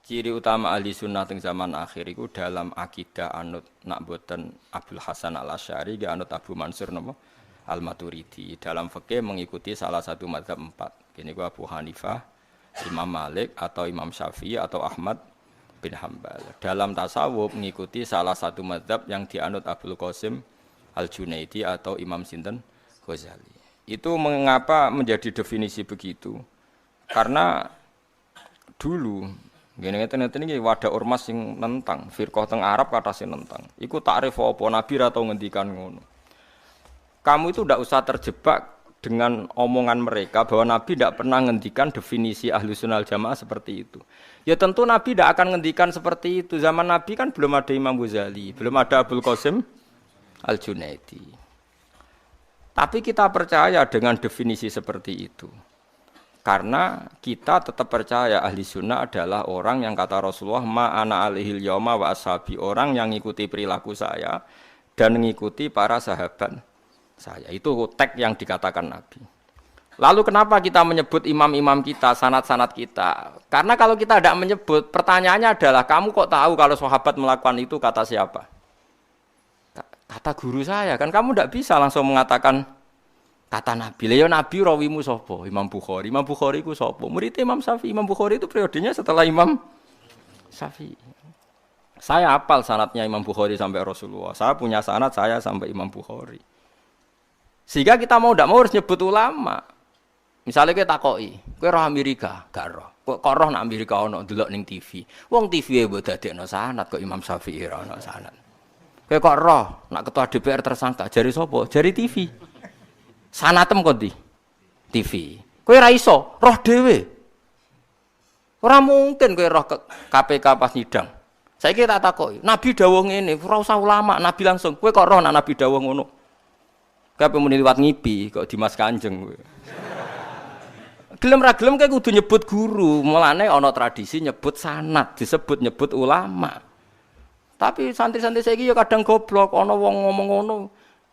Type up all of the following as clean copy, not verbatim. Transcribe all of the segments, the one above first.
Ciri utama ahli sunnah teng zaman akhir iku dalam akidah anut nak boten Abdul Hasan Al-Asy'ari ge anut Abu Mansur napa Al-Maturidi. Dalam fikih mengikuti salah satu mazhab empat. Kene ku Abu Hanifah, Imam Malik atau Imam Syafi'i atau Ahmad bin Hambal. Dalam tasawuf mengikuti salah satu mazhab yang dianut Abdul Qasim Al-Junaidi atau Imam Sinten Ghazali. Itu mengapa menjadi definisi begitu? Karena dulu ngene-ngene iki wadah ormas sing nentang, firqah teng Arab kata sing nentang. Iku takrif apa Nabi ra tau ngendikan ngono. Kamu itu ndak usah terjebak dengan omongan mereka bahwa Nabi tidak pernah ngendikan definisi Ahlus Sunnah Jamaah seperti itu. Ya tentu Nabi tidak akan ngendikan seperti itu. Zaman Nabi kan belum ada Imam Ghazali, belum ada Abdul Qasim Al-Junaidi. Tapi kita percaya dengan definisi seperti itu. Karena kita tetap percaya ahli sunnah adalah orang yang kata Rasulullah ma'ana alihil yauma wa ashabi, orang yang mengikuti perilaku saya dan mengikuti para sahabat saya. Itu tag yang dikatakan Nabi. Lalu kenapa kita menyebut imam-imam kita, sanad-sanad kita? Karena kalau kita tidak menyebut, pertanyaannya adalah kamu kok tahu kalau sahabat melakukan itu kata siapa? Kata guru saya. Kan kamu tidak bisa langsung mengatakan kata Nabi. Lha Nabi rawimu sapa? Imam Bukhari. Imam Bukhari ku sapa? Murid Imam Syafi'i. Imam Bukhari itu periodenya setelah Imam Syafi'i. Saya hafal sanadnya Imam Bukhari sampai Rasulullah. Saya punya sanad saya sampai Imam Bukhari. Sehingga kita mau tidak mau harus nyebut ulama. Misalnya kita takoki, kowe roh Amerika, gak roh. Kok roh nang Amerika ono delok ning TV. Wong TV e mbok dadekno sanad kok Imam Syafi'i ora ono sanad. Kowe kok roh nak ketua DPR tersangka jari sapa? Jari TV. Sanatem kok di TV. Kowe ora iso roh dhewe. Ora mungkin kowe roh KPK pas nyidang. Saiki tak takoki, Nabi dawuh ngene, ora usah ulama, Nabi langsung. Kowe kok roh nak Nabi dawuh ngono? Kowe muni liwat ngipi kok Dimas Kanjeng kowe. Gelem ra gelem kowe kudu nyebut guru. Mulane ana tradisi nyebut sanad, disebut nyebut ulama. Tapi santri-santri saiki ya kadang goblok, ana wong ngomong ngono.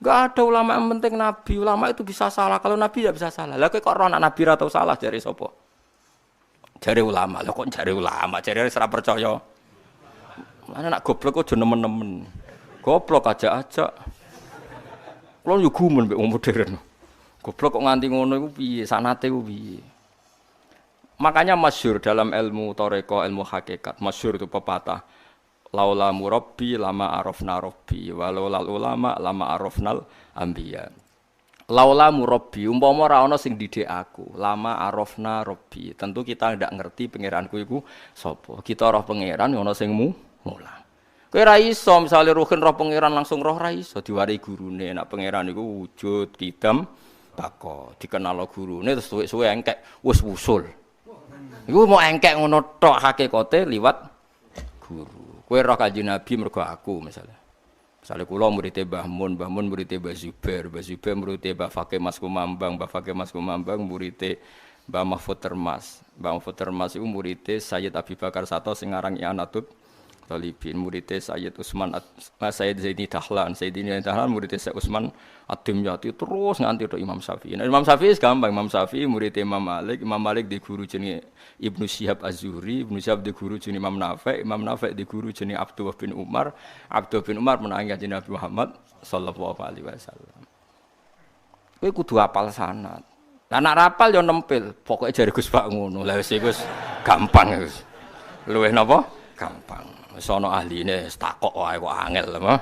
Enggak ada ulama yang penting Nabi. Ulama itu bisa salah. Kalau Nabi tidak bisa salah. Lah kok roh anak Nabi ra tau salah jare sapa? Jare ulama. Lah kok jare ulama? Jare ora percaya. Mana nak goblok kok aja nemen-nemen. Goblok aja-aja. Kulo yo gumun mbek wong modern. Goblok kok nganti ngono iku piye? Sanate ku piye? Makanya masyhur dalam ilmu thariqah, ilmu hakikat, masyhur itu pepatah. Laula murabbi lama arafna rabbi walau lal ulama lama arafnal anbiya. Laula murabbi umpama ora ana sing didik aku, lama arafna rabbi. Tentu kita ndak ngerti pangeranku iku sapa. Kita roh pangeran ana sing mulang. Kowe ra iso misale ruhin roh pangeran langsung roh ra iso diwari gurune. Nek pangeran iku wujud kidam bako dikenal gurune terus suwe-suwe engkek wis wusul. Iku mau engkek ngono tok hakikate liwat guru. Kowe roh Kanjeng Nabi mergo aku misalnya. Misalnya kula murid Mbah Mun murid Mbah Zubair murid Mbah Fakih Mas Kumambang, Mbah Fakih Mas Kumambang murid Mbah Mahfud Termas. Mbah Mahfud Termas iku murid Sayyid Abi Bakar Sato sing aran I'anatul Talibin, murid Sayyid Utsman Sayyid Zaini Dahlan, murid Sayyid Utsman Ad-Dimyati terus nganti tok Imam Syafi'i. Nah, Imam Syafi'i gampang, Imam Syafi'i murid Imam Malik di guru jenenge Ibnu Syihab Az-Zuhri, Ibnu Syihab di guru jenenge Imam Nafi' di guru jenenge Abdullah bin Umar menangi Kanjeng Nabi Muhammad sallallahu alaihi wasallam. Kowe kudu hafal sanad. Lah nek rapal yo nempel, pokoke jare Gus Pak ngono. Lah wis iku gampang wis. Luwih napa? Gampang. Wis ana ahline takok wae kok angel apa.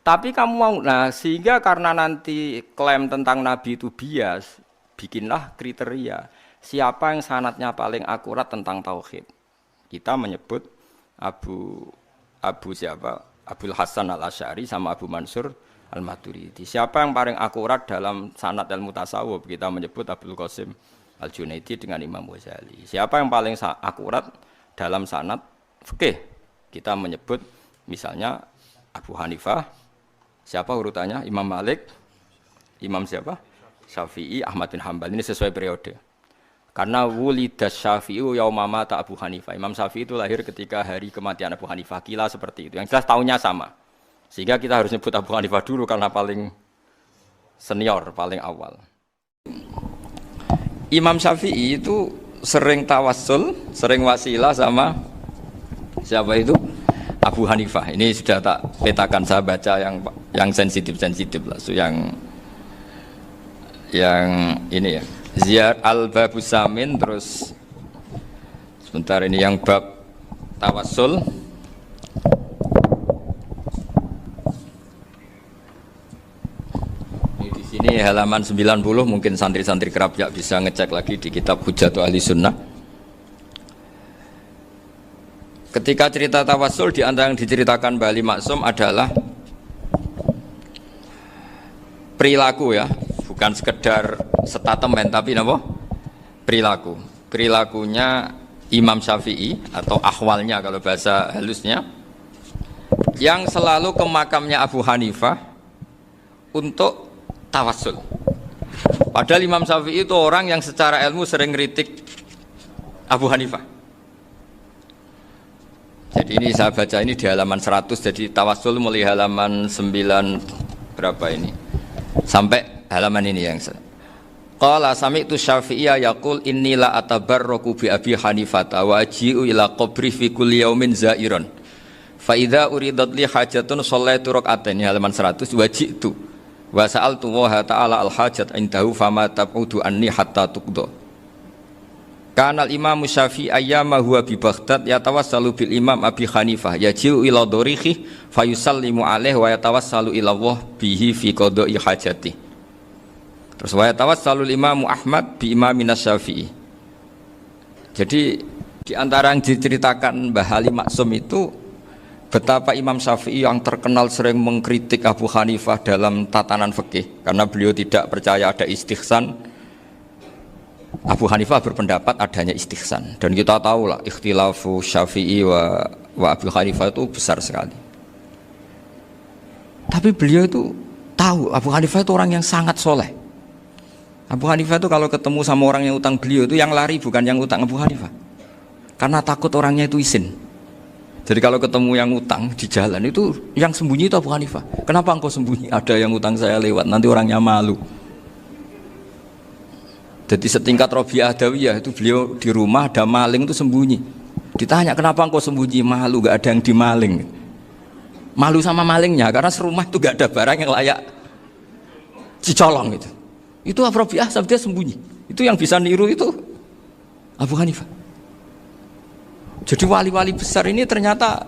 Tapi kamu mau, nah sehingga karena nanti klaim tentang Nabi itu bias, bikinlah kriteria siapa yang sanadnya paling akurat tentang tauhid. Kita menyebut Abdul Hasan Al-Asy'ari sama Abu Mansur Al-Maturidi. Siapa yang paling akurat dalam sanad ilmu tasawuf? Kita menyebut Abdul Qasim Al-Junaidi dengan Imam Ghazali. Siapa yang paling akurat dalam sanad fikih? Kita menyebut misalnya Abu Hanifah. Siapa urutannya? Imam Malik, Imam siapa? Syafi'i, Ahmad bin Hambal. Ini sesuai periode. Karena wulidas Syafi'i yauma mata Abu Hanifah. Imam Syafi'i itu lahir ketika hari kematian Abu Hanifah. Kila seperti itu. Yang jelas tahunnya sama. Sehingga kita harus nyebut Abu Hanifah dulu karena paling senior, paling awal. Imam Syafi'i itu sering tawassul, sering wasilah sama siapa itu? Abu Hanifah. Ini sudah tak petakan, saya baca yang sensitif lah, so yang ini ya. Ziyar al-Babus Samin, terus sebentar ini yang bab tawassul. Ini halaman 90, mungkin santri-santri kerapia bisa ngecek lagi di kitab Hujjatu Ahli Sunnah. Ketika cerita tawassul, di antara yang diceritakan Bali Maksum adalah perilaku ya, bukan sekedar statement tapi apa? Perilaku. Perilakunya Imam Syafi'i atau ahwalnya kalau bahasa halusnya, yang selalu ke makamnya Abu Hanifah untuk tawassul. Padahal Imam Syafi'i itu orang yang secara ilmu sering kritik Abu Hanifah. Jadi ini saya baca ini di halaman 100, jadi tawassul mulai halaman 9 berapa ini sampai halaman ini yang qala sami'tu Syafi'iyya yaqul inni la atabarraku bi Abi Hanifah wa aji'u ila qabri fi kulli yaumin za'iran fa idza uridat li hajatun shallaitu rak'atain, halaman 100, waji'tu wa sa'altu wa ta'ala al hajat indahu fama tab'udu anni hatta tuqda. Kanal Imam Syafi'i ayyama huwa bi Baghdad yatawassalu bil Imam Abi Hanifah yaji'u ila dorihi fayusallimu alaihi wa yatawassalu ila Allah bihi fi qada'i hajati. Terus wa yatawassalu Imam Ahmad bi Imamina Syafi'i. Jadi di antara yang diceritakan Mbah Halim Maksum itu betapa Imam Syafi'i yang terkenal sering mengkritik Abu Hanifah dalam tatanan fikih karena beliau tidak percaya ada istihsan. Abu Hanifah berpendapat adanya istihsan, dan kita tahu lah ikhtilafu Syafi'i wa Abu Hanifah itu besar sekali. Tapi beliau itu tahu Abu Hanifah itu orang yang sangat soleh. Abu Hanifah itu kalau ketemu sama orang yang utang beliau itu yang lari bukan yang utang Abu Hanifah, karena takut orangnya itu izin. Jadi kalau ketemu yang utang di jalan itu yang sembunyi itu Abu Hanifah. Kenapa engkau sembunyi? Ada yang utang saya lewat, nanti orangnya malu. Jadi setingkat Robi'ah Adawiyah itu beliau di rumah ada maling itu sembunyi. Ditanya kenapa engkau sembunyi? Malu, gak ada yang dimaling. Malu sama malingnya karena serumah itu gak ada barang yang layak dicolong itu. Itu Robi'ah dia sembunyi. Itu yang bisa niru itu Abu Hanifah. Jadi wali-wali besar ini ternyata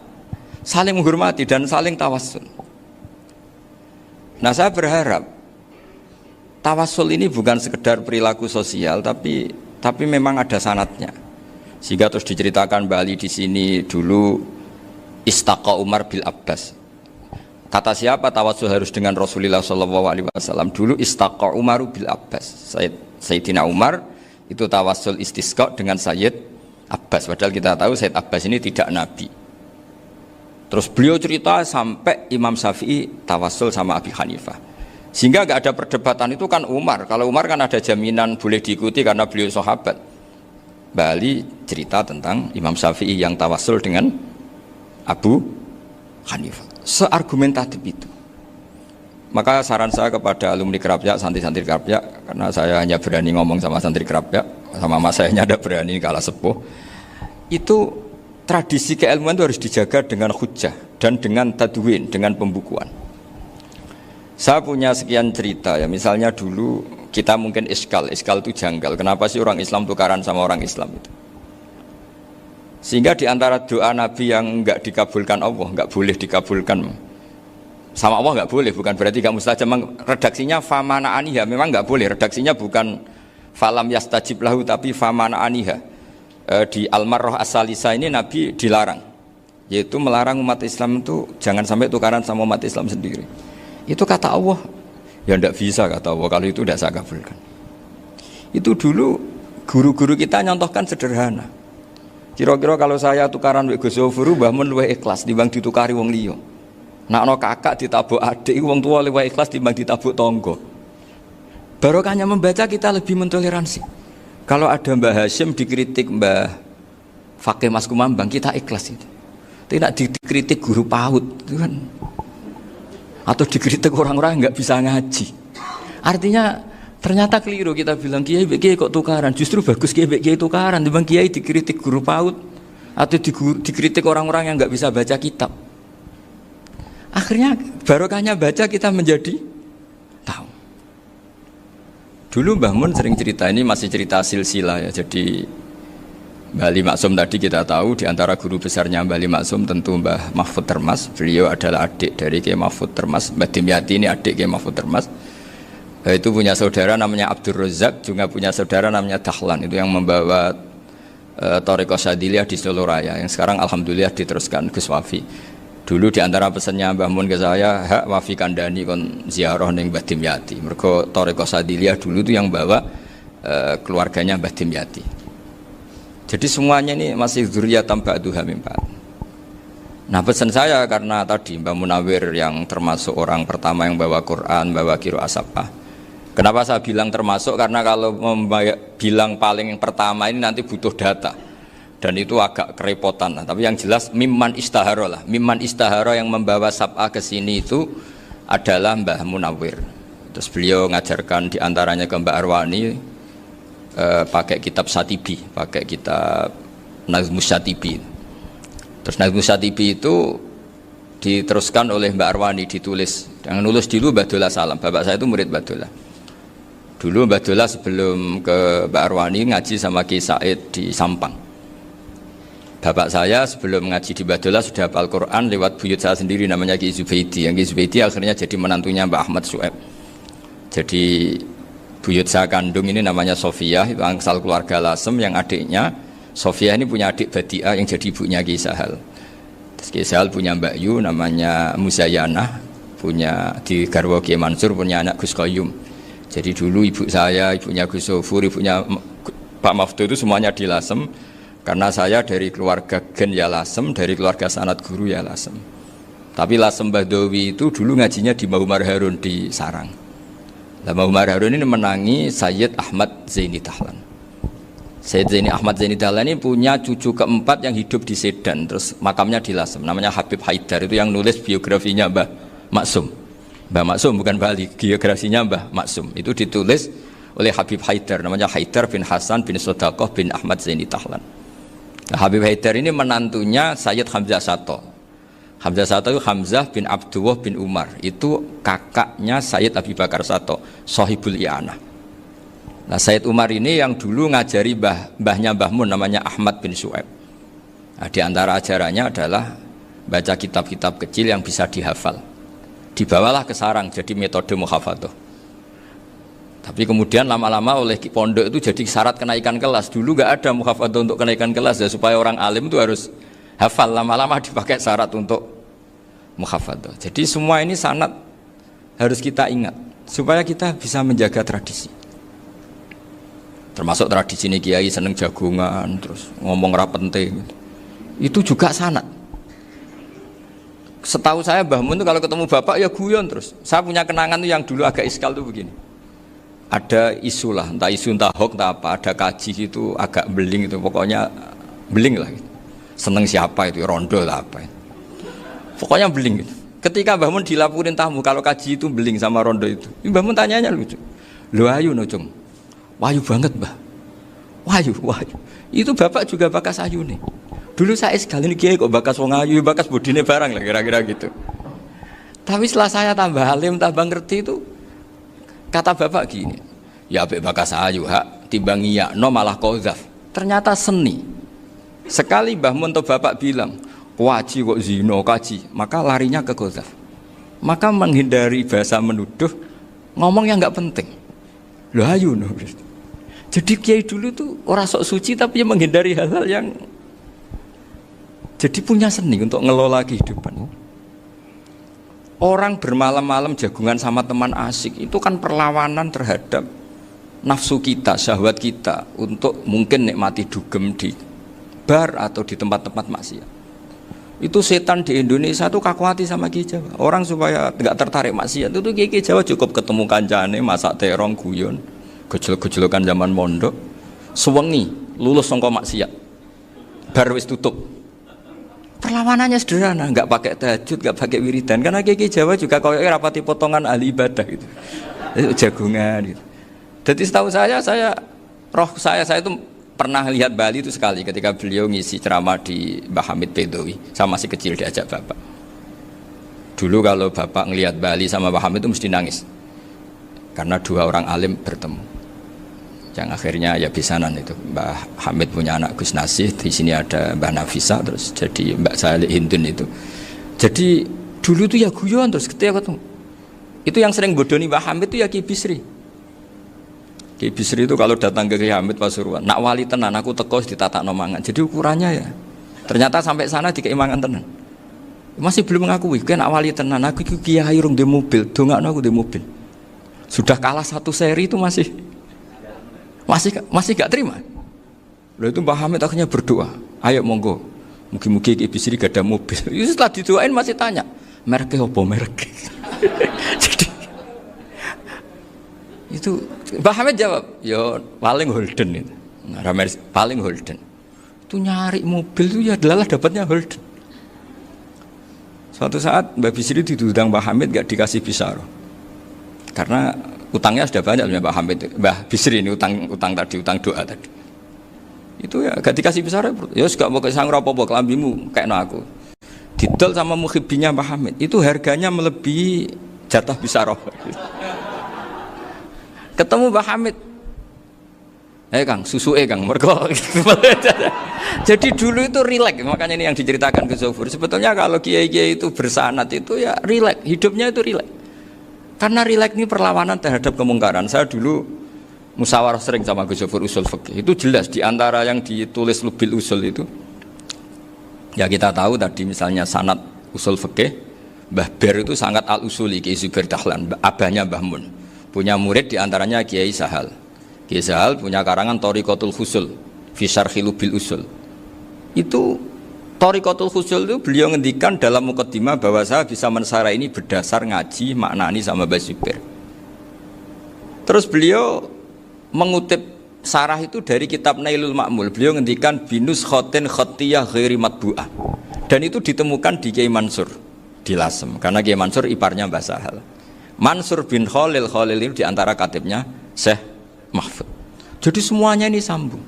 saling menghormati dan saling tawassul. Nah saya berharap tawassul ini bukan sekedar perilaku sosial, tapi memang ada sanadnya. Sehingga terus diceritakan Bali di sini dulu istaqa Umar bil Abbas. Kata siapa tawassul harus dengan Rasulullah SAW? Dulu istaqa Umar bil Abbas. Sayyidina Umar itu tawassul istisqa dengan Sayyid Abbas. Padahal kita tahu Sayyid Abbas ini tidak nabi. Terus beliau cerita sampai Imam Syafi'i tawassul sama Abi Hanifah. Sehingga gak ada perdebatan itu kan Umar. Kalau Umar kan ada jaminan boleh diikuti karena beliau sahabat. Bali cerita tentang Imam Syafi'i yang tawassul dengan Abu Hanifah. Seargumentatif itu. Maka saran saya kepada alumni Kerapia, santri-santri Kerapia, karena saya hanya berani ngomong sama santri Kerapia, sama mas saya ada berani kalah sepuh. Itu tradisi keilmuan itu harus dijaga dengan hujjah dan dengan tadwin, dengan pembukuan. Saya punya sekian cerita ya, misalnya dulu kita mungkin iskal itu janggal. Kenapa sih orang Islam tukaran sama orang Islam itu? Sehingga di antara doa Nabi yang enggak dikabulkan Allah, enggak boleh dikabulkan sama Allah, enggak boleh, bukan berarti enggak mustajab. Redaksinya famana aniha, memang enggak boleh. Redaksinya bukan falam yastajib lahu tapi famana aniha. Di Al-Marrah As-Salisa ini Nabi dilarang, yaitu melarang umat Islam itu jangan sampai tukaran sama umat Islam sendiri. Itu kata Allah, ya tidak bisa kata Allah, kalau itu tidak saya kabulkan. Itu dulu guru-guru kita nyontohkan sederhana. Kira-kira kalau saya tukaran wek Gus Zofuru, mbah mun luwih ikhlas timbang ditukari wong liya. Nek ana kakak ditabuk adik, wong tua luwih ikhlas timbang ditabuk tangga. Barokahnya membaca kita lebih mentoleransi. Kalau ada Mbah Hashim dikritik Mbah Fakih Mas Kumambang, kita ikhlas itu. Tidak dikritik guru PAUD, itu kan. Atau dikritik orang-orang yang nggak bisa ngaji. Artinya Ternyata keliru kita bilang kiai kok tukaran. Justru bagus kiai tukaran. Timbang kiai dikritik guru PAUD atau dikritik orang-orang yang nggak bisa baca kitab. Akhirnya barokahnya baca kita menjadi tahu. Dulu Mbah Mun sering cerita, ini masih cerita silsilah ya. Jadi Mbah Ali Maksum tadi kita tahu di antara guru besarnya Mbah Ali Maksum tentu Mbah Mahfud Termas. Beliau adalah adik dari Kiai Mahfud Termas. Mbah Dimyati ini adik Kiai Mahfud Termas. Itu punya saudara namanya Abdul Razak, juga punya saudara namanya Dahlan. Itu yang membawa Thariqah Syadziliyah di Solo Raya, yang sekarang alhamdulillah diteruskan Gus Wafi. Dulu di antara pesannya Mbah Mun ke saya, hak Wafi kandani kon ziarah ning Mbah Dimyati. Mergo Thariqah Syadziliyah dulu itu yang bawa keluarganya Mbah Dimyati. Jadi semuanya ini masih dzurriyyatan ba'duha min ba'd. Nah pesan saya karena tadi Mbah Munawir yang termasuk orang pertama yang bawa Quran, bawa Qiraah Sab'ah. Kenapa saya bilang termasuk? Karena kalau bilang paling yang pertama ini nanti butuh data. Dan itu agak kerepotan lah. Tapi yang jelas mimman istahara lah. Mimman istahara yang membawa Sab'ah ke sini itu adalah Mbah Munawir. Terus beliau ngajarkan diantaranya ke Mbak Arwani pakai kitab Satibi, pakai kitab Nazmus Satibi. Terus Nazmus Satibi itu diteruskan oleh Mbak Arwani, ditulis. Yang nulis dulu Mbah Dola Salam. Bapak saya itu murid Mbah Dola. Dulu Mbah Dola sebelum ke Mbak Arwani ngaji sama Ki Said di Sampang. Bapak saya sebelum ngaji di Mbah Dola sudah hafal Quran lewat buyut saya sendiri namanya Ki Zubaidi. Yang Ki Zubaidi akhirnya jadi menantunya Mbah Ahmad Su'eb. Jadi buyut saya kandung ini namanya Sofia, itu angsal keluarga Lasem, yang adiknya Sofia ini punya adik Badi'ah yang jadi ibunya Ki Sahal. Terus Ki Sahal punya Mbak Yu namanya Muzayanah, punya di garwa Ki Mansur punya anak Gus Qayyum. Jadi dulu ibu saya, ibunya Gus Sofur, ibunya Pak Maftu itu semuanya di Lasem. Karena saya dari keluarga Gen ya Lasem, dari keluarga sanad guru ya Lasem. Tapi Lasem Bahdawi itu dulu ngajinya di Mbah Umar Harun di Sarang. Mbah Umar Harun ini menangi Sayyid Ahmad Zaini Dahlan. Sayyid Zaini Ahmad Zaini Dahlan ini punya cucu keempat yang hidup di Sedan. Terus makamnya di Lasem, namanya Habib Haidar. Itu yang nulis biografinya Mbah Maksum. Mbah Maksum bukan Bali, biografinya Mbah Maksum. Itu ditulis oleh Habib Haidar, namanya Haidar bin Hasan bin Sodaqoh bin Ahmad Zaini Dahlan. Nah, Habib Haidar ini menantunya Sayyid Hamzah Sato. Hamzah Sato itu Hamzah bin Abdullah bin Umar. Itu kakaknya Sayyid Abi Bakar Sato, Sohibul I'anah. Nah Sayyid Umar ini yang dulu ngajari mbahnya Mbah Mun namanya Ahmad bin Su'eb. Nah, di antara ajarannya adalah baca kitab-kitab kecil yang bisa dihafal. Dibawalah ke sarang jadi metode muhafadzah. Tapi kemudian lama-lama oleh pondok itu jadi syarat kenaikan kelas. Dulu nggak ada muhafadzah untuk kenaikan kelas ya, supaya orang alim itu harus hafal. Lama-lama dipakai syarat untuk muhafadzah. Jadi semua ini sanad harus kita ingat supaya kita bisa menjaga tradisi. Termasuk tradisi ini kiai seneng jagungan, terus ngomong ra penting. Itu juga sanad. Setahu saya Mbah Mun itu kalau ketemu bapak ya guyon terus. Saya punya kenangan tuh yang dulu agak iskal tuh begini. Ada isu lah, entah isu entah hoax entah apa, ada kaji itu agak beling itu, pokoknya beling lah gitu. Seneng siapa itu, rondo lah apa. Pokoknya beling gitu. Ketika Mbah Mun dilaporin tamu kalau kaji itu beling sama rondo itu. Mbah Mun tanyanya lucu. Lho ayu no cung. Wahyu banget Mbah. Wahyu. Itu bapak juga bakas ayu nih. Dulu saya sekali ini kiai kok bakas wong ayu, bakas bodine barang lah kira-kira gitu. Tapi setelah saya tambah alim, tambah ngerti itu, kata bapak gini, ya abek bakas ayu hak, timbang iya, no malah qadzaf. Ternyata seni. Sekali Mbah Mun atau bapak bilang, waji kok zino kaji, maka larinya ke qadzaf. Maka menghindari bahasa menuduh, ngomong yang nggak penting. Loh ayu no. Jadi kiai dulu tuh orang sok suci tapi menghindari hal-hal yang jadi punya seni untuk ngelola kehidupan. Orang bermalam-malam jagungan sama teman asik itu kan perlawanan terhadap nafsu kita, syahwat kita untuk mungkin nikmati dugem di bar atau di tempat-tempat maksiat. Itu setan di Indonesia tuh kakuati sama Ki Jawa. Orang supaya tidak tertarik maksiat itu Ki Jawa cukup ketemu kancane masak terong guyon, gejol-gejolokan zaman mondok, suwengi lulus sangka maksiat. Bar wis tutup. Perlawanannya sederhana, nggak pakai tahajud, nggak pakai wiridan, karena Ki Jawa juga koyoknya rapati potongan ahli ibadah gitu, itu jagungan gitu. Jadi setahu saya saya itu pernah lihat Bali itu sekali ketika beliau ngisi ceramah di Mbah Hamid Bedowi. Saya masih kecil diajak bapak. Dulu kalau bapak ngelihat Bali sama Mbah Hamid itu mesti nangis. Karena dua orang alim bertemu. Yang akhirnya ya bisanan itu. Mbah Hamid punya anak Gus Nasih, di sini ada Mbah Nafisa, terus jadi Mbak Salih Hindun itu. Jadi dulu tuh ya guyon terus ketika ketemu. Itu yang sering bodoni Mbah Hamid itu ya Ki Bisri. Ki Bisri itu kalau datang ke Ki Hamid Pasuruan, nak wali tenan aku teko ditata nomangan. Jadi ukurannya ya. Ternyata sampai sana dikei mangan tenan. Masih belum mengakui, kan nak wali tenan aku iki kiai rung di mobil, dongakno aku di mobil. Sudah kalah satu seri itu masih gak terima. Lalu itu Mbah Hamid akhirnya berdoa, ayo monggo, mugi-mugi Ki Bisri gak ada mobil. Itu setelah didoain masih tanya, mereknya apa mereknya? Jadi itu Mbah Hamid jawab, ya paling Holden itu. Nah, paling Holden. Itu nyari mobil itu ya adalah dapatnya Holden. Suatu saat Mbah Bisri diundang Mbah Hamid gak dikasih bisaroh. Karena utangnya sudah banyak Mbah Hamid. Mbah Bisri ini utang doa tadi. Itu ya gak dikasih bisaroh. Ya gak mau kesang apa-apa kelambimu kayak aku. Didol sama muhibbinya Mbah Hamid. Itu harganya melebihi jatah bisaroh. Ketemu Mbah Hamid, Kang, susu Kang, mergo. Jadi dulu itu rileks, makanya ini yang diceritakan ke Zofur. Sebetulnya kalau kiai-kiai itu bersanad itu ya rileks, hidupnya itu rileks. Karena rileks ini perlawanan terhadap kemungkaran. Saya dulu musyawarah sering sama Gus Zofur usul fikih. Itu jelas di antara yang ditulis Lubil Usul itu. Ya kita tahu tadi misalnya sanad usul fikih, Mbah Ber itu sangat al-usuli Kiai Zubair Dahlan, abahnya Mbah Mun. Punya murid diantaranya Kiai Sahal. Kiai Sahal punya karangan Thariqatul Husul fi Syarhi Lubil Usul. Itu Thariqatul Husul itu beliau ngendikan dalam mukaddimah bahwa saya bisa mensarah ini berdasar ngaji maknani sama Mbah Zubair. Terus beliau mengutip sarah itu dari kitab Nailul Ma'mul. Beliau ngendikan binus khotin khotiyah ghairi matbu'ah. Dan itu ditemukan di Kiai Mansur di Lasem karena Kiai Mansur iparnya Mbah Sahal. Mansur bin Khalil itu diantara katibnya Syekh Mahfud. Jadi semuanya ini sambung.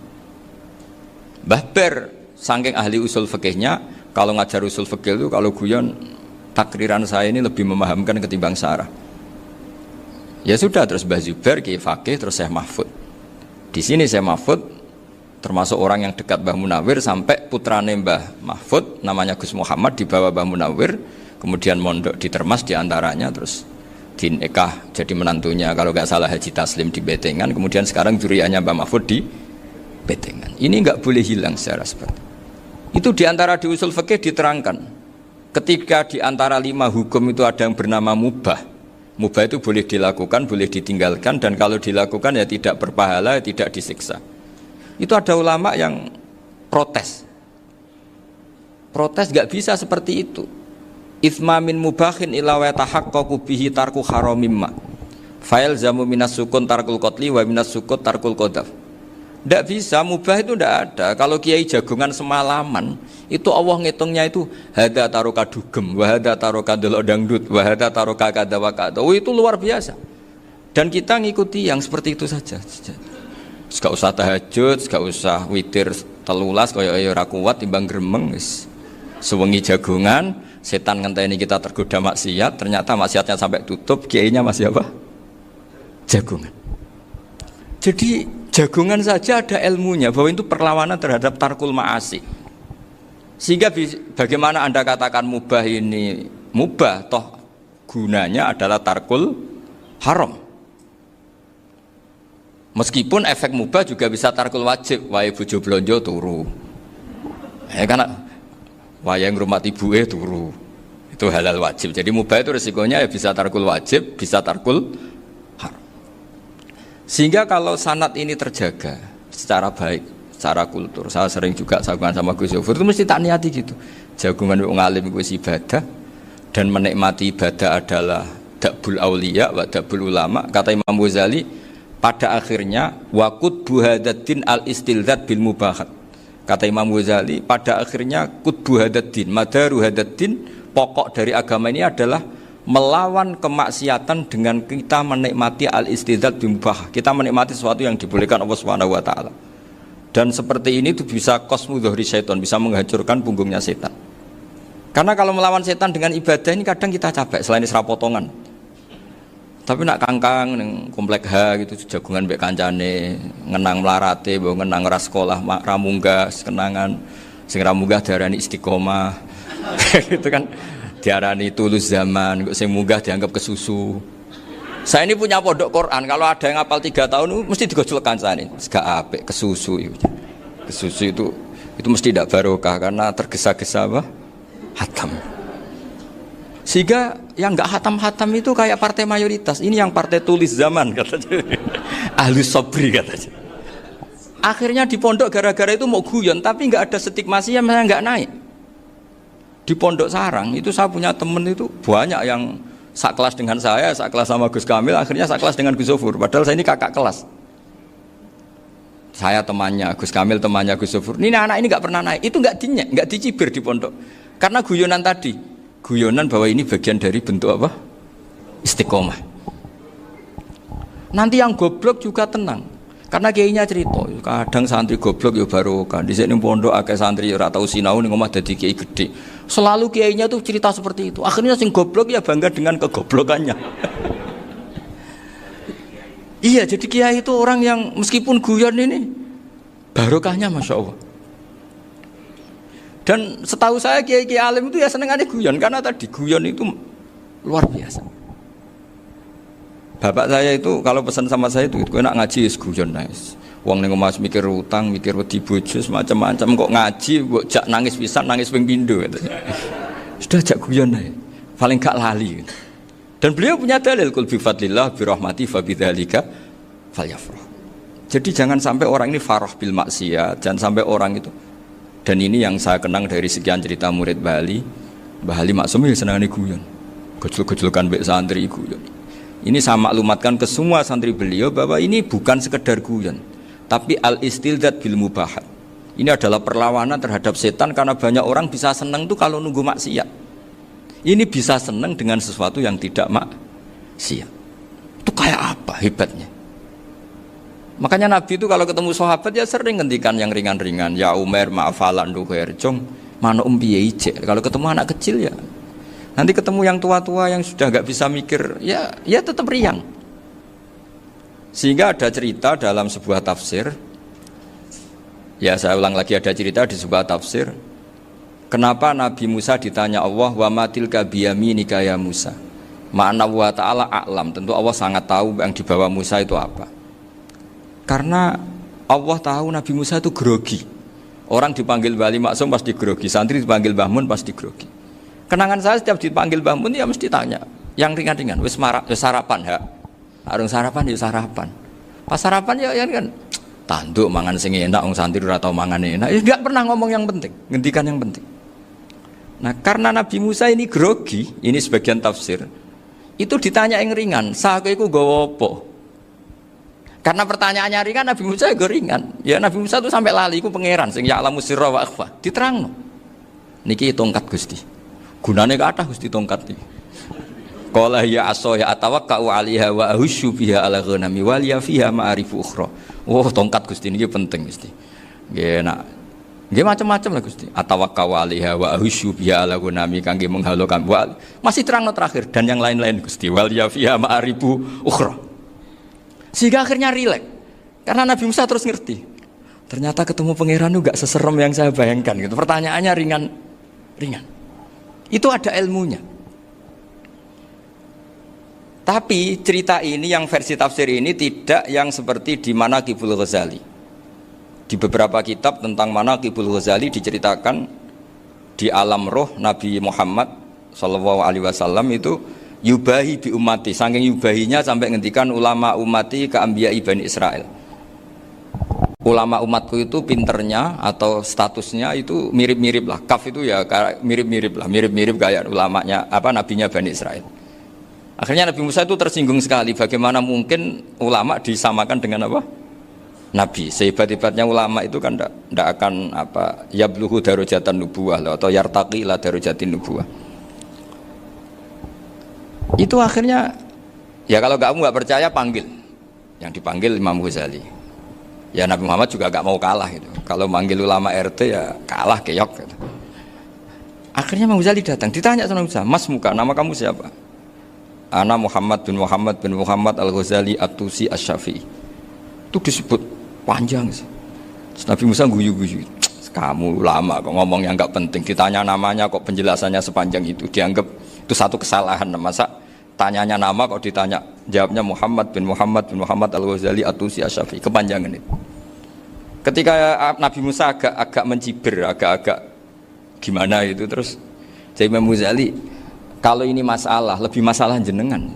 Mbah Ber saking ahli usul fikihnya, kalau ngajar usul fikih itu kalau guyon takriran saya ini lebih memahamkan ketimbang sarah. Ya sudah, terus Mbah Zubair Kiai Fakih, terus Syekh Mahfud. Di sini Syekh Mahfud termasuk orang yang dekat Mbah Munawir sampai putrane Mbah Mahfud namanya Gus Muhammad dibawa Mbah Munawir, kemudian mondok di Termas diantaranya, terus dinikah jadi menantunya kalau nggak salah Haji Taslim di Betengan, kemudian sekarang juriahnya Mbah Mahfud di Betengan. Ini nggak boleh hilang secara seperti itu. Diantara di usul fikih diterangkan ketika diantara 5 hukum itu ada yang bernama mubah. Mubah itu boleh dilakukan, boleh ditinggalkan, dan kalau dilakukan ya tidak berpahala, tidak disiksa. Itu ada ulama yang protes nggak bisa seperti itu. Ithma min mubahin ila wa tahaqqaqu bihi tarku haramimma. Fa'il zamu minas sukun tarkul qatli wa minas sukut tarkul qadaf. Tidak bisa, mubah itu tidak ada. Kalau kiai jagungan semalaman, itu Allah ngitungnya itu hada taroka dugem, wahada taroka delok dangdut, wahada taroka kada wa kada. Oh, itu luar biasa. Dan kita ngikuti yang seperti itu saja. Gak usah tahajud, gak usah witir telulas kaya ora kuat timbang gremeng wis. Sewengi jagungan, setan ngenteni kita tergoda maksiat, ternyata maksiatnya sampai tutup, kiainya masih apa? Jagungan. Jadi jagungan saja ada ilmunya bahwa itu perlawanan terhadap tarkul ma'asi. Sehingga bagaimana Anda katakan mubah ini mubah, toh gunanya adalah tarkul haram. Meskipun efek mubah juga bisa tarkul wajib, wae bojo blonjo turu. Karena wae ngrumat ibuke turu. Itu halal wajib. Jadi mubah itu resikonya ya bisa tarkul wajib, bisa tarkul haram. Sehingga kalau sanad ini terjaga secara baik, secara kultur, saya sering juga jagungan sama Gus Zofur itu mesti tak niati gitu. Jagungan wong alim kuwi ibadah dan menikmati ibadah adalah dabul auliya wa dabul ulama. Kata Imam Ghazali, pada akhirnya waqud buhadatin al istilzat bil mubahat. Kata Imam Ghazali, pada akhirnya qutbu hadatin, madaru hadatin, pokok dari agama ini adalah melawan kemaksiatan dengan kita menikmati al-istidzad bimubah. Kita menikmati sesuatu yang dibolehkan Allah Subhanahu wa taala. Dan seperti ini itu bisa qasmu dhuhri syaitan, bisa menghancurkan punggungnya setan. Karena kalau melawan setan dengan ibadah ini kadang kita capek selain isra potongan. Tapi nak kangkang ning komplek H gitu jagungan mbek kancane, ngenang melarate, mbok ngenang ora sekolah, ra munggah kenangan. Sing ra munggah diarani istiqomah. Gitu kan. Diarani tulus zaman, kok sing munggah dianggap kesusu. Saya ini punya pondok Quran, kalau ada yang hafal 3 tahun mesti digojol kancane. Gak apik kesusu itu. Kesusu itu mesti tidak barokah karena tergesa-gesa apa? Hatam. Sehingga yang enggak hatam-hatam itu kayak partai mayoritas. Ini yang partai tulis zaman katanya. Ahli sabri katanya. Akhirnya di pondok gara-gara itu mau guyon tapi enggak ada stigmasinya malah enggak naik. Di Pondok Sarang itu saya punya temen itu banyak yang sekelas dengan saya, sekelas sama Gus Kamil, akhirnya sekelas dengan Gus Sofur. Padahal saya ini kakak kelas. Saya temannya, Gus Kamil temannya Gus Sofur. Ini anak ini nggak pernah naik, itu nggak dinyek, nggak dicibir di pondok. Karena guyonan tadi, guyonan bahwa ini bagian dari bentuk apa? Istiqomah. Nanti yang goblok juga tenang. Karena kiainya cerita, kadang santri goblok ya barokah. Di sini pondok akeh santri ora tau sinau ning omah dadi kiai gede. Selalu kiainya tuh cerita seperti itu. Akhirnya sing goblok ya bangga dengan kegoblokannya. Iya, jadi kiai itu orang yang meskipun guyon ini barokahnya Masya Allah. Dan setahu saya kiai-kiai alim itu ya senengannya guyon karena tadi guyon itu luar biasa. Bapak saya itu kalau pesan sama saya itu enak ngaji wis guyon nice. Wong ning omah mikir utang, mikir wedi bojo macam-macam kok ngaji mbok jak nangis pisan, nangis ping pindho gitu. Sudah jak guyon ae. Paling gak lali. Gitu. Dan beliau punya dalil kul bi fadlillah bi rahmati fa bidzalika falyafrah. Jadi jangan sampai orang ini farah bil maksiat, jangan sampai orang itu. Dan ini yang saya kenang dari sekian cerita murid Bali. Mbah Ali Maksum ya senengane guyon. Gojol-gojolkan mbek santri guyon. Ini saya maklumatkan ke semua santri beliau bahwa ini bukan sekedar guyon, tapi al-istildzad bil mubahat. Ini adalah perlawanan terhadap setan karena banyak orang bisa senang tuh kalau nunggu maksiat. Ini bisa senang dengan sesuatu yang tidak maksiat. Itu kayak apa hebatnya? Makanya Nabi itu kalau ketemu sahabat ya sering ngendikan yang ringan-ringan. Ya Umar ma'afalan duher jong mana piye ijek. Kalau ketemu anak kecil ya. Nanti ketemu yang tua-tua yang sudah nggak bisa mikir, ya tetap riang. Sehingga ada cerita dalam sebuah tafsir, ya saya ulang lagi ada cerita di sebuah tafsir, kenapa Nabi Musa ditanya Allah, wa matilka biyaminika ya Musa. Ma'ana wa ta'ala a'lam, tentu Allah sangat tahu yang di bawah Musa itu apa. Karena Allah tahu Nabi Musa itu grogi. Orang dipanggil Wali Maksum pasti grogi, santri dipanggil Bahmun pasti grogi. Kenangan saya setiap dipanggil Mbah Mun ya mesti tanya yang ringan-ringan, wis sarapan ha. Arung sarapan ya sarapan. Pas sarapan ya kan tanduk mangan sing enak wong santri ora tau mangan enak. Ya enggak pernah ngomong yang penting, ngendikan yang penting. Nah, karena Nabi Musa ini grogi, ini sebagian tafsir. Itu ditanya yang ringan, "Sakowe iku nggawa apa?" Karena pertanyaannya ringan, Nabi Musa ya ringan. Ya Nabi Musa itu sampai lali iku pangeran sing ya'lamu sirra wa akhfa. Diterangno. Niki tongkat Gusti. Gunane kathah Gusti tongkat iki. Qala ya aso ya atawakkau 'alaiha wa ahusyu biha 'ala ghanami wal ya fiha ma'arifu ukhra. Oh, tongkat Gusti niki penting Gusti. Nggih nak. Nggih macam-macam lah Gusti. Atawakkau 'alaiha wa ahusyu biha 'ala ghanami kangge menghalokan. Masih terangno terakhir dan yang lain-lain Gusti. Wal ya fiha ma'arifu ukhra. Sehingga akhirnya rileks. Karena Nabi Musa terus ngerti. Ternyata ketemu pangeran itu enggak seserem yang saya bayangkan gitu. Pertanyaannya ringan. Itu ada ilmunya. Tapi cerita ini yang versi tafsir ini tidak yang seperti di Manaqibul Ghazali. Di beberapa kitab tentang Manaqibul Ghazali diceritakan di alam roh Nabi Muhammad SAW itu yubahi bi ummati. Saking yubahinya sampai ngendikan ulama ummati ke anbiya Bani Israel. Ulama umatku itu pinternya atau statusnya itu mirip-mirip lah. Kaf itu ya mirip-mirip kayak ulamanya nabinya Bani Israel. Akhirnya Nabi Musa itu tersinggung sekali. Bagaimana mungkin ulama disamakan dengan apa? Nabi. Sehebat-hebatnya ulama itu kan tidak akan yabluhu darajatan nubuwah atau yartaqi ila darajatin nubuwah. Itu akhirnya ya kalau kamu nggak percaya panggil, yang dipanggil Imam Ghazali. Ya Nabi Muhammad juga nggak mau kalah gitu. Kalau manggil ulama RT ya kalah keok gitu. Akhirnya Imam Ghazali datang, ditanya sama Musa, Mas Muka, nama kamu siapa? Ana Muhammad bin Muhammad Al-Ghazali At-Tusi Asy-Syafi'i. Itu disebut panjang sih. Terus Nabi Musa guyu-guyu. Kamu lama kok ngomong yang nggak penting, ditanya namanya kok penjelasannya sepanjang itu, dianggap itu satu kesalahan. Masa tanyanya nama kok ditanya jawabnya Muhammad bin Muhammad Al-Ghazali At-Tusi Asy-Syafi'i, kepanjangan itu. Ketika Nabi Musa agak mencibir, agak gimana itu, terus jadi Imam Ghazali, kalau ini masalah, lebih masalah jenengan.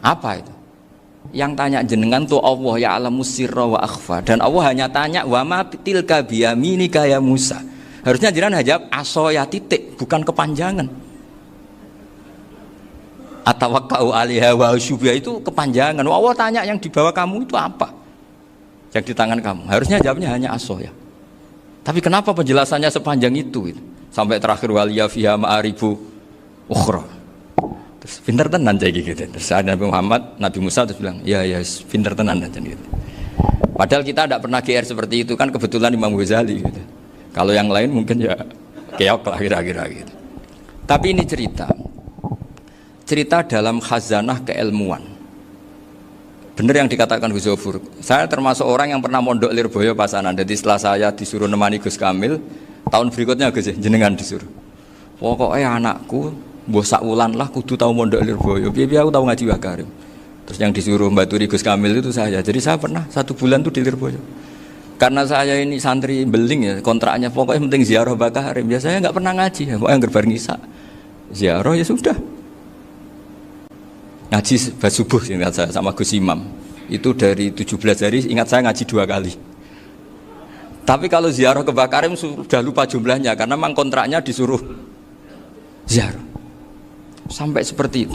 Apa itu? Yang tanya jenengan tuh Allah ya alamu sirra wa akhfa, dan Allah hanya tanya wa ma tilka biyaminika ya Musa. Harusnya jenengan jawab asoya titik, bukan kepanjangan. Atawakkau 'alaiha wa syubha itu kepanjangan. Allah tanya yang di bawah kamu itu apa? Yang di tangan kamu. Harusnya jawabnya hanya asoya. Tapi kenapa penjelasannya sepanjang itu? Sampai terakhir waliya fiha ma'aribu ukhra. Terus pinter tenan jadi gitu. Terus ada Nabi Muhammad, Nabi Musa terus bilang, ya pinter tenan aja gitu. Padahal kita tidak pernah GR seperti itu kan, kebetulan Imam Ghazali gitu. Kalau yang lain mungkin ya keok lah kira-kira gitu. Tapi ini cerita dalam khazanah keilmuan. Benar yang dikatakan Gus Zofur. Saya termasuk orang yang pernah mondok Lirboyo Pasanan. Jadi setelah saya disuruh nemani Gus Kamil, tahun berikutnya Gus jenengan disuruh. Pokoknya anakku mbah sak wulan lah kudu tahu mondok Lirboyo. Biar aku tahu ngaji Wakarim. Terus yang disuruh mbaturi Gus Kamil itu saya. Jadi saya pernah 1 bulan tuh di Lirboyo. Karena saya ini santri beling ya, kontraknya pokoknya penting ziarah Bakarim. Biasanya nggak pernah ngaji ya, pokoknya gerbar ngisa. Ziarah ya sudah. Ngaji pas subuh ingat saya sama Gus Imam. Itu dari 17 hari ingat saya ngaji 2 kali. Tapi kalau ziarah ke Bakarim sudah lupa jumlahnya karena memang kontraknya disuruh ziarah. Sampai seperti itu.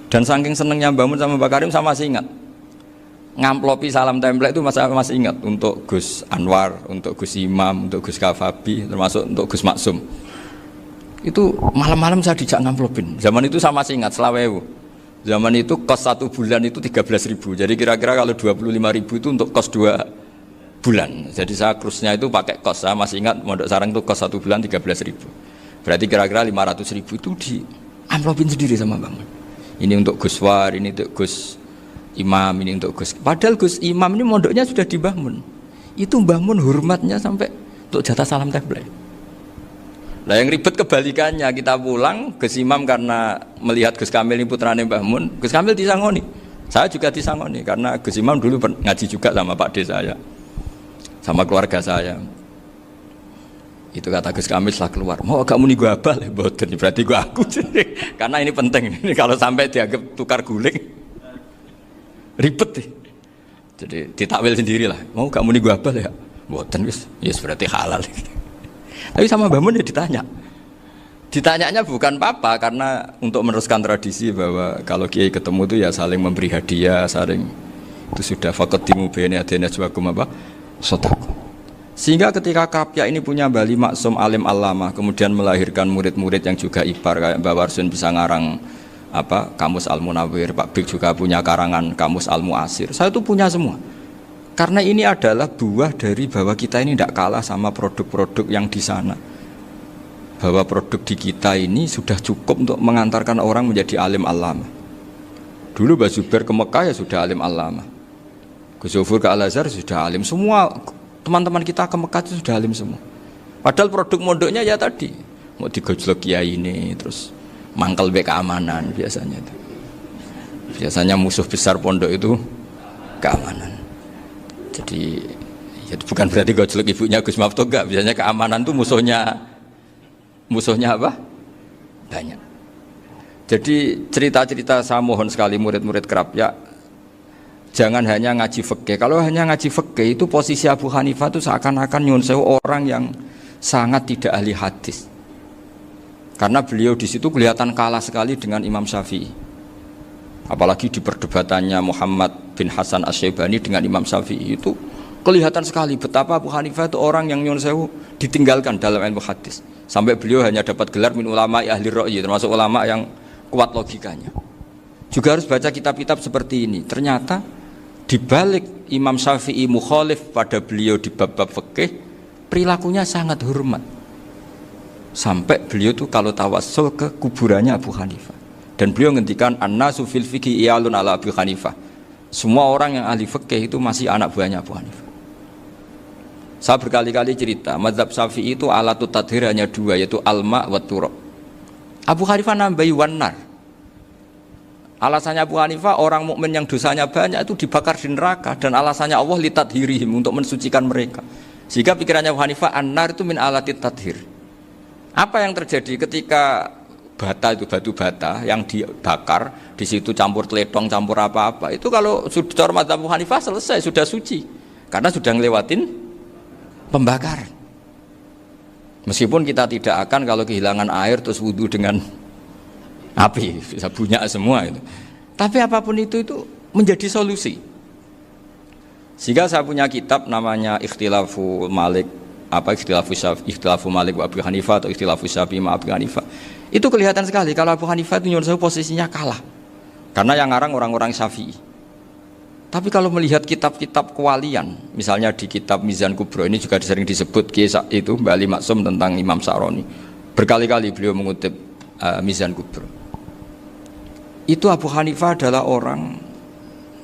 Dan saking senengnya bangun sama Bakarim saya masih ingat. Ngamplopi salam template itu masih ingat untuk Gus Anwar, untuk Gus Imam, untuk Gus Kafabi, termasuk untuk Gus Maksum. Itu malam-malam saya dijak ngamplopin. Zaman itu saya masih ingat selawewu. Zaman itu kos 1 bulan itu 13.000. Jadi kira-kira kalau 25.000 itu untuk kos 2 bulan. Jadi saya krusnya itu pakai kos. Saya masih ingat Mondok Sarang itu kos 1 bulan 13.000. Berarti kira-kira 500.000 itu di amplopin sendiri sama Bang. Ini untuk Gus War, ini untuk Gus Imam, ini untuk Gus. Padahal Gus Imam ini mondoknya sudah dibangun. Itu bangun hormatnya sampai untuk jatah salam template. Nah yang ribet kebalikannya, kita pulang Gus Imam karena melihat Gus Kamil ini putrane Mbah Mun, Gus Kamil disangoni. Saya juga disangoni karena Gus Imam dulu ngaji juga sama Pak D saya, sama keluarga saya. Itu kata Gus Kamil setelah keluar, mau agak muni gua abal, boten berarti gua aku. Karena ini penting, ini kalau sampai dianggap tukar guling, ribet. Jadi ditakwil sendirilah, mau gak muni gua abal ya, boten wis, yes berarti halal. Tapi sama Mbah Mun ya ditanya. Ditanyanya bukan apa-apa karena untuk meneruskan tradisi bahwa kalau kiai ketemu itu ya saling memberi hadiah, saling itu sudah faqaddimu baina yadayna juwakum apa? Sedekah. Sehingga ketika Kapya ini punya Bali Maksum alim alama, kemudian melahirkan murid-murid yang juga ibar kayak Mbah Warsun bisa ngarang apa Kamus Al-Munawwir, Pak Bik juga punya karangan Kamus Al-Mu'asir. Saya itu punya semua. Karena ini adalah buah dari bahwa kita ini tidak kalah sama produk-produk yang di sana. Bahwa produk di kita ini sudah cukup untuk mengantarkan orang menjadi alim alama. Dulu Mbah Zubair ke Mekah ya sudah alim alama. Gus Zofur ke Al-Azhar sudah alim. Semua teman-teman kita ke Mekah itu sudah alim semua. Padahal produk mondoknya ya tadi. Mau digojlok kiai ini, terus mangkel be keamanan biasanya itu. Biasanya musuh besar pondok itu keamanan. Jadi ya bukan berarti gojlok ibunya Gus Maftuh enggak, biasanya keamanan itu musuhnya apa? Banyak. Jadi cerita-cerita saya mohon sekali murid-murid Krapya jangan hanya ngaji fikih. Kalau hanya ngaji fikih itu posisi Abu Hanifah itu seakan-akan nyuwun sewu orang yang sangat tidak ahli hadis. Karena beliau di situ kelihatan kalah sekali dengan Imam Syafi'i. Apalagi di perdebatannya Muhammad bin Hasan Asy-Syaibani dengan Imam Syafi'i itu kelihatan sekali betapa Abu Hanifah itu orang yang nyuwun sewu ditinggalkan dalam ilmu hadis. Sampai beliau hanya dapat gelar min ulama ahli ra'yi, termasuk ulama yang kuat logikanya. Juga harus baca kitab-kitab seperti ini. Ternyata di balik Imam Syafi'i mukhalif pada beliau di bab-bab fikih, perilakunya sangat hormat. Sampai beliau tuh kalau tawassul ke kuburannya Abu Hanifah. Dan beliau ngendikan an-nasu fil fiqhi iyalun ala Abu Hanifah. Semua orang yang ahli fikih itu masih anak buahnya Abu Hanifah. Saya berkali-kali cerita, mazhab Syafi'i itu alatut tadhir hanya dua, yaitu alma wa turab. Abu Hanifah nambahi wanar. Alasannya Abu Hanifah, orang mukmin yang dosanya banyak itu dibakar di neraka, dan alasannya Allah litadhirihim, untuk mensucikan mereka. Sehingga pikirannya Abu Hanifah, an-nar itu min alatit tadhir. Apa yang terjadi ketika bata itu batu bata yang dibakar, di situ campur teletong, campur apa-apa, itu kalau sudah mazhab Abu Hanifah selesai, sudah suci, karena sudah ngelewatin pembakaran. Meskipun kita tidak akan kalau kehilangan air terus wudhu dengan api, bisa bunyak semua itu. Tapi apapun itu menjadi solusi. Sehingga saya punya kitab namanya Ikhtilafu Malik, Ikhtilafu Malik wa Abu Hanifah atau Ikhtilafu Syafi'i ma Abu Hanifah. Itu kelihatan sekali kalau Abu Hanifah itu nyuruh posisinya kalah. Karena yang ngarang orang-orang Syafi'i. Tapi kalau melihat kitab-kitab kewalian, misalnya di kitab Mizan Kubro ini juga sering disebut kisah itu Mbak Ali Maksum tentang Imam Sa'roni. Berkali-kali beliau mengutip Mizan Kubro. Itu Abu Hanifah adalah orang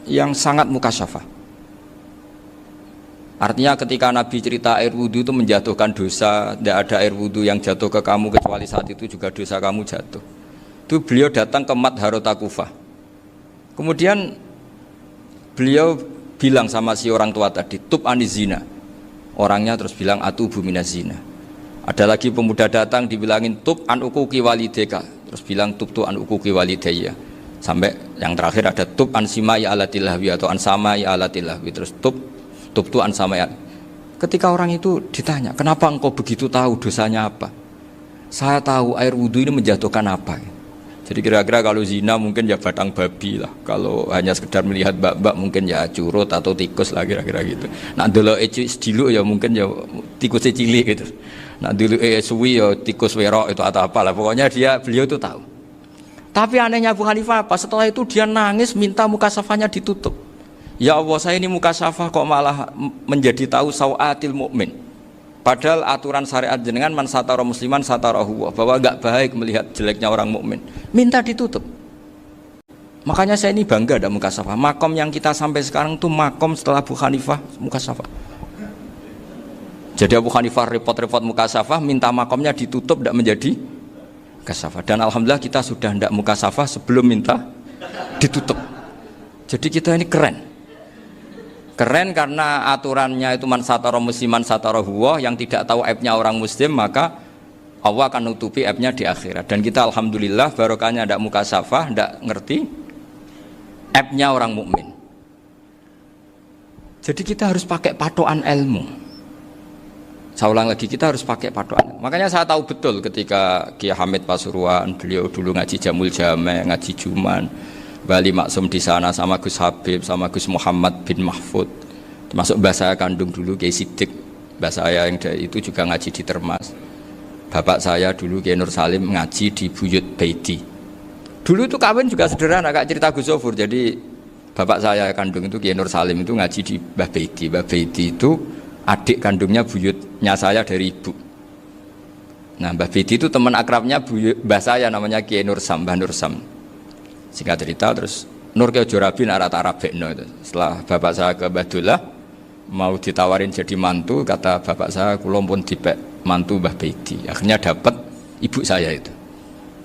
yang sangat mukasyafah. Artinya ketika Nabi cerita air wudhu itu menjatuhkan dosa, tidak ada air wudhu yang jatuh ke kamu kecuali saat itu juga dosa kamu jatuh. Itu beliau datang ke Madharota Kufah. Kemudian beliau bilang sama si orang tua tadi, tub anizina. Orangnya terus bilang atubu minazina. Ada lagi pemuda datang dibilangin tub an ukuki walideka. Terus bilang tub tu an ukuki walidaya. Sampai yang terakhir ada tub an simai alatilahwi atau an samai alatilahwi. Terus tub tu an samai. Ketika orang itu ditanya, kenapa engkau begitu tahu dosanya apa? Saya tahu air wudhu ini menjatuhkan apa. Jadi kira-kira kalau zina mungkin ya batang babi lah. Kalau hanya sekedar melihat mbak-mbak mungkin ya curut atau tikus lah kira-kira gitu. Nak dulu sediluk ya mungkin ya tikus cilik gitu. Nak dulu suwi ya tikus werok itu atau apalah. Pokoknya beliau itu tahu. Tapi anehnya Abu Hanifah apa? Setelah itu dia nangis minta mukasafahnya ditutup. Ya Allah, saya ini mukasafah kok malah menjadi tahu sawatil mukmin. Padahal aturan syariat jenengan man satara musliman satarahu, bahwa enggak baik melihat jeleknya orang mukmin. Minta ditutup. Makanya saya ini bangga ada mukasafah. Makom yang kita sampai sekarang tuh makom setelah Abu Hanifah mukasafah. Jadi Abu Hanifah repot-repot mukasafah, minta makomnya ditutup tidak menjadi mukasafah. Dan alhamdulillah kita sudah tidak mukasafah sebelum minta ditutup. Jadi kita ini keren. Keren karena aturannya itu man satara musliman satara huwa, yang tidak tahu aibnya orang muslim maka Allah akan nutupi aibnya di akhirat. Dan kita alhamdulillah barokahnya tidak mukasafah, tidak ngerti aibnya orang mukmin. Jadi kita harus pakai patokan ilmu. Saya ulang lagi, kita harus pakai patokan. Makanya saya tahu betul ketika Kiai Hamid Pasuruan, beliau dulu ngaji Jamul Jame, ngaji Juman, Bali Maksum di sana sama Gus Habib, sama Gus Muhammad bin Mahfud, termasuk mbah saya kandung dulu Kiai Sidik, mbah saya yang itu juga ngaji di Termas. Bapak saya dulu Kiai Nur Salim ngaji di Buyut Baiti. Dulu itu kawin juga sederhana, kayak cerita Gus Sofur. Jadi bapak saya kandung itu Kiai Nur Salim itu ngaji di Mbah Baiti. Mbah Baiti itu adik kandungnya buyutnya saya dari ibu. Nah Mbah Baiti itu teman akrabnya mbah saya namanya Kiai Nur Sam, Mbah Nur Sam. Singkat cerita terus Nur ke Jorabi arah-arah Bekno itu. Setelah bapak saya ke Badullah mau ditawarin jadi mantu, kata bapak saya kula pun dipek mantu Mbah Baiti. Akhirnya dapat ibu saya itu.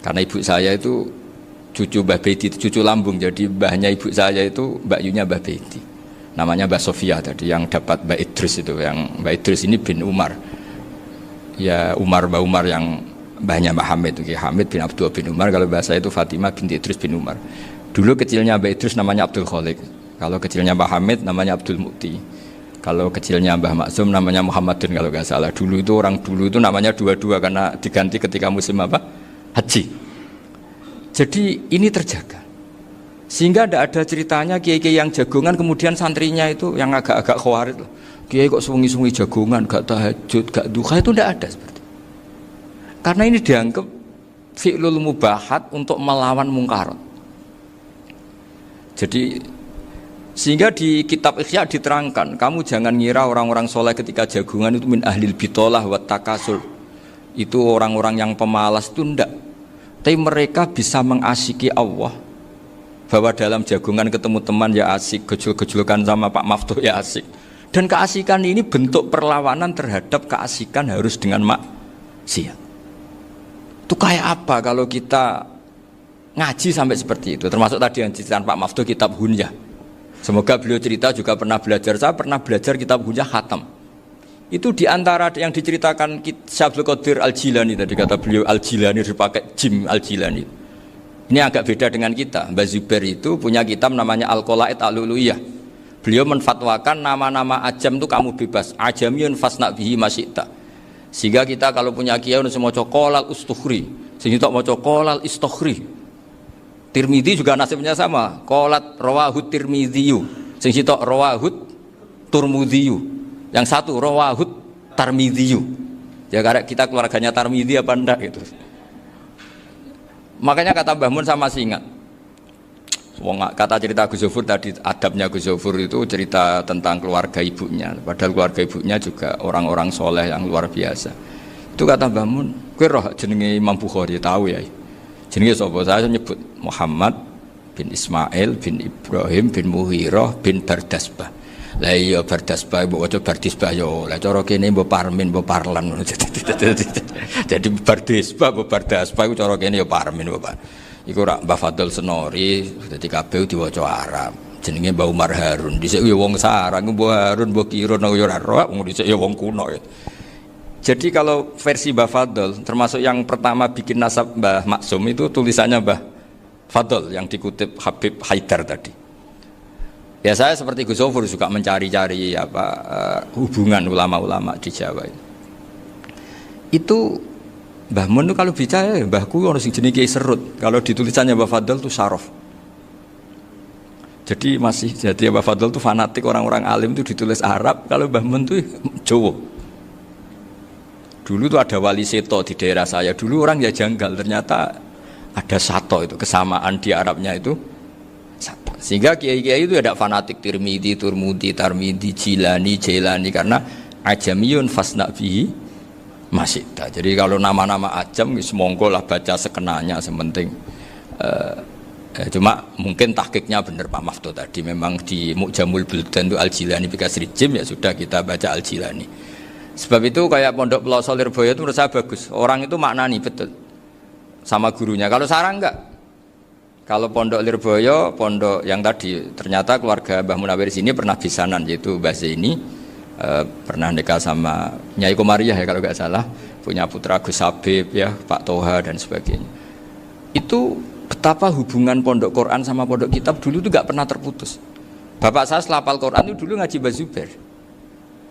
Karena ibu saya itu cucu Mbah Baiti, cucu lambung. Jadi mbahnya ibu saya itu Mbak Yunya Mbah Baiti. Namanya Mbah Sofia tadi yang dapat Mbak Idris itu, yang Mbak Idris ini bin Umar. Ya Mbah Umar yang mbahnya Mbah Hamid, Hamid bin Abdul bin Umar. Kalau bahasa itu Fatimah binti Idris bin Umar. Dulu kecilnya Mbah Idris namanya Abdul Khalik. Kalau kecilnya Mbah Hamid namanya Abdul Mukti. Kalau kecilnya Mbah Maksum namanya Muhammadin kalau nggak salah. Dulu itu orang dulu itu namanya dua-dua karena diganti ketika musim apa? Haji. Jadi ini terjaga. Sehingga tidak ada ceritanya kiai-kiai yang jagongan kemudian santrinya itu yang agak-agak khawarit. Kiai kok sungi-sungi jagongan, gak tahajud, gak duha, itu tidak ada seperti. Karena ini dianggap fi'lul mubahat untuk melawan mungkarat. Jadi sehingga di kitab Ihya diterangkan, kamu jangan ngira orang-orang soleh ketika jagungan itu min ahlil bitolah wa takasul. Itu orang-orang yang pemalas itu enggak. Tapi mereka bisa mengasyiki Allah. Bahwa dalam jagungan ketemu teman ya asik, gejul-gejulkan sama Pak Maftuh ya asik. Dan keasikan ini bentuk perlawanan terhadap keasikan harus dengan maksiat. Itu kayak apa kalau kita ngaji sampai seperti itu? Termasuk tadi yang diceritakan Pak Maftuh kitab Hunyah. Semoga beliau cerita juga pernah belajar. Saya pernah belajar kitab Hunyah khatam. Itu diantara yang diceritakan Syekh Abdul Qadir Al-Jilani tadi kata beliau Al-Jilani dipakai Jim Al-Jilani. Ini agak beda dengan kita. Mbah Zubair itu punya kitab namanya Al-Qalaid Al-Luluyah. Beliau menfatwakan nama-nama ajam itu kamu bebas. Ajamiyun fasna bihi masyita. Sehingga kita kalau punya kiai harus mau qolal ustukhri. Sehingga mau qolal istukhri. Tirmidzi juga nasibnya sama. Qolat rawahut Tirmidziyu. Sehingga rawahut Turmudziyu. Yang satu rawahut Tarmidziyu. Ya karena kita keluarganya Tarmidzi apa enggak gitu. Makanya kata Mbah Mun sama masih ingat. Kata cerita Gus Zofur tadi, adabnya Gus Zofur itu cerita tentang keluarga ibunya. Padahal keluarga ibunya juga orang-orang soleh yang luar biasa. Itu kata Mbah Mun, kowe roh jenenge Imam Bukhari tahu ya. Jenenge sapa? Saya nyebut Muhammad bin Ismail bin Ibrahim bin Muhirah bin Bardasbah. Lah iya Bardasbah mbok waca Bardisbah yo. Lah cara kene mbok Parmin mbok Parlan ngono. Jadi Bardisbah mbok Bardasbah iku cara kene yo Parmin Bapak. Iku rak Mbah Fadl Senori dadi kabeh diwaca Arab. Jenenge Mbah Umar Harun. Dhisik yo wong sarang Mbah Harun mbok Kirun yo ora roh, wong dhisik yo wong kuno. Jadi kalau versi Mbah Fadl termasuk yang pertama bikin nasab Mbah Maksum itu tulisannya Mbah Fadl yang dikutip Habib Haidar tadi. Ya saya seperti Gus Zofur juga mencari-cari hubungan ulama-ulama di Jawa ini. Itu Mbah Mun kalau bicara mbahku orang sing jenenge Kiai Serut. Kalau ditulisannya Mbah Fadl itu Syaraf. Jadi Mbah Fadl itu fanatik orang-orang alim itu ditulis Arab, kalau Mbah Mun itu Jawa. Dulu tuh ada wali seto di daerah saya. Dulu orang ya janggal, ternyata ada sato itu kesamaan di Arabnya itu. Sehingga kiai-kiai itu ada fanatik Tirmidzi, Turmudi, Tarmidi, Jilani, Jailani karena ajamiyun fasna bihi masyita. Jadi kalau nama-nama ajam semonggo lah baca sekenanya sementing. Cuma mungkin tahqiqnya benar Pak Maftuh tadi memang di Mu'jamul Buldan itu Al-Jilani bikasri jim ya sudah kita baca Al-Jilani. Sebab itu kayak Pondok Pelosok Lirboyo itu menurut saya bagus. Orang itu maknani betul sama gurunya. Kalau sarang enggak. Kalau Pondok Lirboyo, pondok yang tadi ternyata keluarga Mbah Munawir sini pernah bisanan, yaitu Mbah Zaini pernah nikah sama Nyai Komariah ya kalau nggak salah, punya putra Gus Habib ya, Pak Toha dan sebagainya. Itu betapa hubungan pondok Quran sama pondok kitab dulu itu nggak pernah terputus. Bapak saya selapal Quran itu dulu ngaji Mbah Zubair.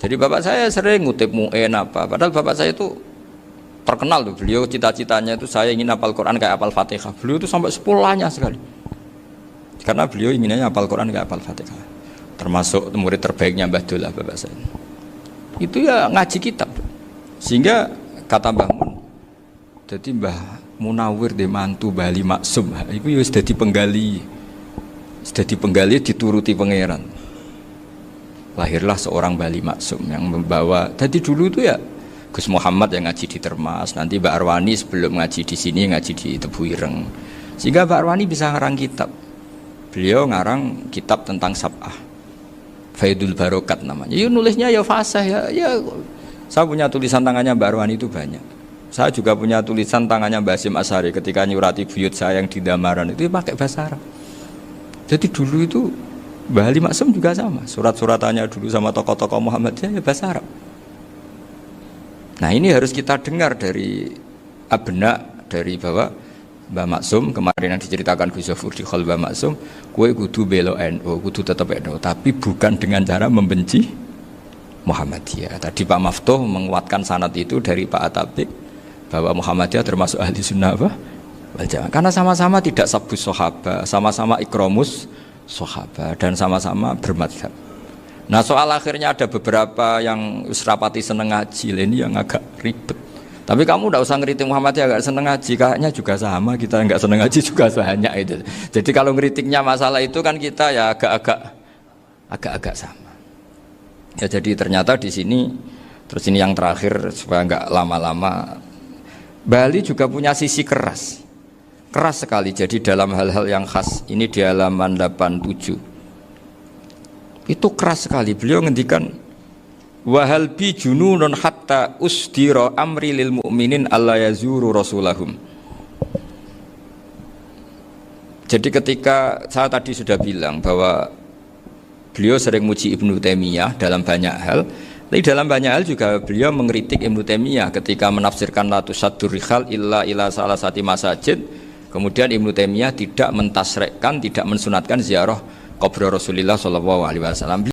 Jadi bapak saya sering ngutip mu'en apa, padahal bapak saya itu terkenal tuh, beliau cita-citanya itu saya ingin hafal Quran kayak hafal Fatihah. Beliau itu sampai sepulahnya sekali. Karena beliau inginnya hafal Quran kayak hafal Fatihah. Termasuk murid terbaiknya Mbah Dullah bapak saya. Itu ya ngaji kitab. Sehingga kata Mbah Mun, jadi Mbah Munawir di mantu Bali Maksum, itu ya sudah dipenggali. Sudah dipenggali dituruti pangeran. Lahirlah seorang Bali Maksum yang membawa. Jadi dulu itu ya Gus Muhammad yang ngaji di Termas, nanti Mbak Arwani sebelum ngaji di sini ngaji di Tebu Ireng. Sehingga Mbak Arwani bisa ngarang kitab. Beliau ngarang kitab tentang Sab'ah. Faidul Barokat namanya. Ya nulisnya ya fasih ya. Saya punya tulisan tangannya Mbak Arwani itu banyak. Saya juga punya tulisan tangannya Mbak Hasyim Asy'ari ketika nyurati buyut saya yang di Damaran itu pakai bahasa Arab. Jadi dulu itu Mbah Ali Maksum juga sama. Surat-suratannya dulu sama tokoh-tokoh Muhammadiyah ya bahasa Arab. Nah ini harus kita dengar dari abna dari bahwa Mbah Maksum kemarin yang diceritakan Gus Zofur di Khol Mbah Maksum, kue kudu belo NU, kudu tetap NU, tapi bukan dengan cara membenci Muhammadiyah. Tadi Pak Maftuh menguatkan sanad itu dari Pak Atabik bahwa Muhammadiyah termasuk ahli sunnah wal jamaah. Karena sama-sama tidak sabus sahabat, sama-sama ikromus sahabat dan sama-sama bermadhab. Nah soal akhirnya ada beberapa yang usrapati seneng ngaji ini yang agak ribet. Tapi kamu tidak usah ngeritik Muhammadiyah agak seneng ngaji, kayaknya juga sama kita nggak seneng ngaji juga banyak itu. Jadi kalau ngeritiknya masalah itu kan kita ya agak-agak sama. Ya jadi ternyata di sini, terus ini yang terakhir supaya nggak lama-lama, Bali juga punya sisi keras sekali. Jadi dalam hal-hal yang khas ini di halaman 87 itu keras sekali. Beliau ngendikan wahal bi jununun hatta usdira amri lil mu'minin alla yazuru rasulahum. Jadi ketika saya tadi sudah bilang bahwa beliau sering muji Ibnu Taimiyah dalam banyak hal, tapi dalam banyak hal juga beliau mengkritik Ibnu Taimiyah ketika menafsirkan la tusaddur rihal illa ila salasati masajid. Kemudian Ibnu Taimiyah tidak mentasrekkan, tidak mensunatkan ziarah kubur Rasulullah sallallahu alaihi wasallam.